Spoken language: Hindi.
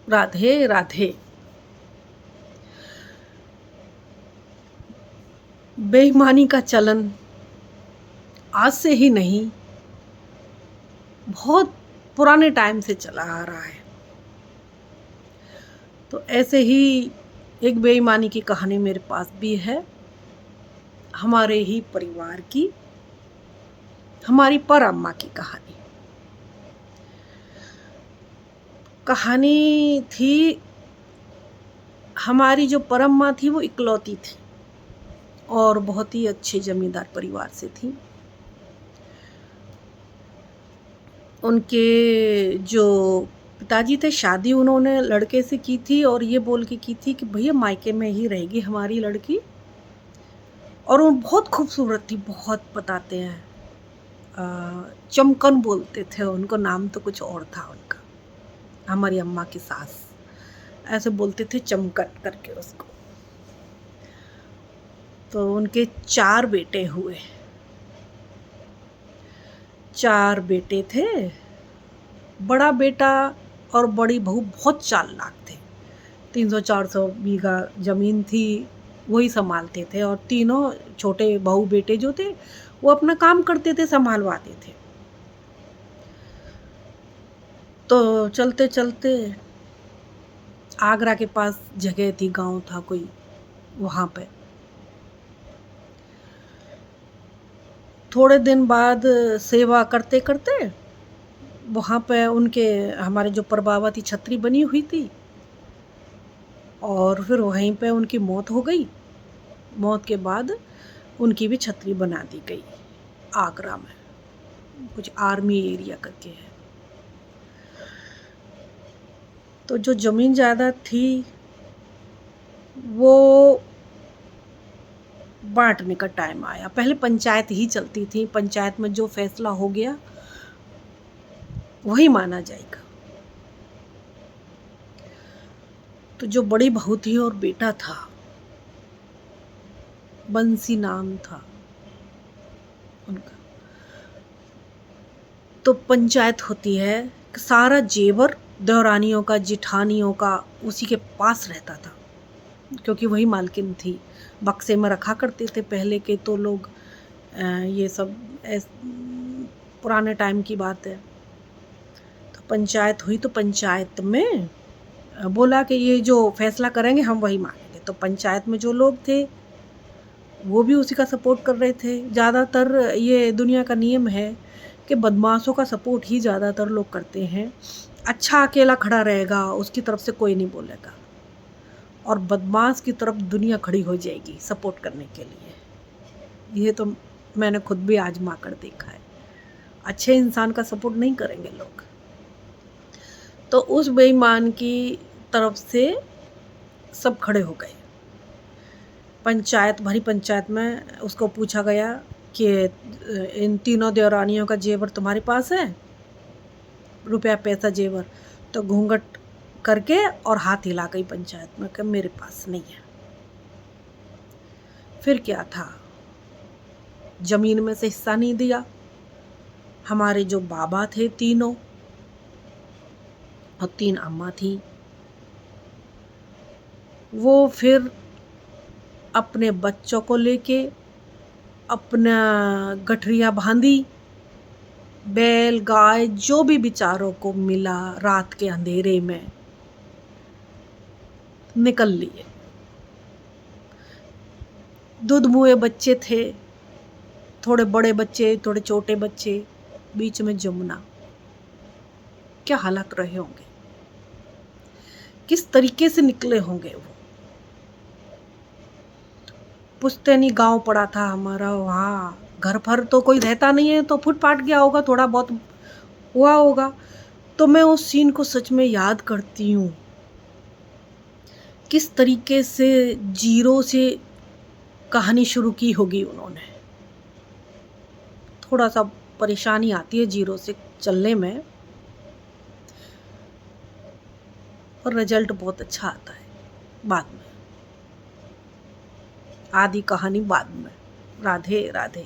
राधे राधे। बेईमानी का चलन आज से ही नहीं, बहुत पुराने टाइम से चला आ रहा है। तो ऐसे ही एक बेईमानी की कहानी मेरे पास भी है, हमारे ही परिवार की, हमारी पर अम्मा की कहानी। कहानी थी, हमारी जो परम्मा थी वो इकलौती थी और बहुत ही अच्छे जमींदार परिवार से थी। उनके जो पिताजी थे, शादी उन्होंने लड़के से की थी और ये बोल के की थी कि भैया मायके में ही रहेगी हमारी लड़की। और वो बहुत खूबसूरत थी, बहुत बताते हैं, चमकन बोलते थे उनको, नाम तो कुछ और था उनका। हमारी अम्मा की सास ऐसे बोलते थे, चमकन करके उसको। तो उनके 4 बेटे हुए, 4 बेटे थे। बड़ा बेटा और बड़ी बहू बहुत चालाक थे। 300-400 बीघा ज़मीन थी, वही संभालते थे। और तीनों छोटे बहू बेटे जो थे वो अपना काम करते थे, संभालवाते थे। तो चलते चलते आगरा के पास जगह थी, गांव था कोई, वहाँ पे थोड़े दिन बाद सेवा करते करते वहाँ पे उनके, हमारे जो परबावा थी, छतरी बनी हुई थी। और फिर वहीं पे उनकी मौत हो गई। मौत के बाद उनकी भी छतरी बना दी गई आगरा में, कुछ आर्मी एरिया करके है। तो जो ज़मीन जायदाद थी वो बांटने का टाइम आया। पहले पंचायत ही चलती थी, पंचायत में जो फैसला हो गया वही माना जाएगा। तो जो बड़ी बहू थी और बेटा था, बंसी नाम था उनका, तो पंचायत होती है कि सारा जेवर देवरानियों का, जिठानियों का उसी के पास रहता था, क्योंकि वही मालकिन थी। बक्से में रखा करते थे पहले के तो लोग, ये सब पुराने टाइम की बात है। तो पंचायत हुई, तो पंचायत में बोला कि ये जो फैसला करेंगे हम वही मानेंगे। तो पंचायत में जो लोग थे वो भी उसी का सपोर्ट कर रहे थे। ज़्यादातर ये दुनिया का नियम है कि बदमाशों का सपोर्ट ही ज़्यादातर लोग करते हैं। अच्छा अकेला खड़ा रहेगा, उसकी तरफ से कोई नहीं बोलेगा, और बदमाश की तरफ दुनिया खड़ी हो जाएगी सपोर्ट करने के लिए। ये तो मैंने खुद भी आजमा कर देखा है। अच्छे इंसान का सपोर्ट नहीं करेंगे लोग। तो उस बेईमान की तरफ से सब खड़े हो गए। पंचायत, भरी पंचायत में उसको पूछा गया कि इन तीनों देवरानियों का जेवर तुम्हारे पास है, रुपया पैसा जेवर? तो घूंघट करके और हाथ हिला गई पंचायत में कि मेरे पास नहीं है। फिर क्या था, जमीन में से हिस्सा नहीं दिया। हमारे जो बाबा थे तीनों, और 3 अम्मा थी, वो फिर अपने बच्चों को लेके अपना गठरिया बांधी, बैल गाय जो भी बेचारों को मिला रात के अंधेरे में निकल लिए। दूध मुए बच्चे थे, थोड़े बड़े बच्चे, थोड़े छोटे बच्चे, बीच में जमुना। क्या हालात रहे होंगे, किस तरीके से निकले होंगे वो। पुश्तैनी गांव पड़ा था हमारा, वहाँ घर पर तो कोई रहता नहीं है, तो फुटपाथ गया होगा, थोड़ा बहुत हुआ होगा। तो मैं उस सीन को सच में याद करती हूँ, किस तरीके से जीरो से कहानी शुरू की होगी उन्होंने। थोड़ा सा परेशानी आती है जीरो से चलने में, और रिजल्ट बहुत अच्छा आता है बाद में। आधी कहानी बाद में। राधे राधे।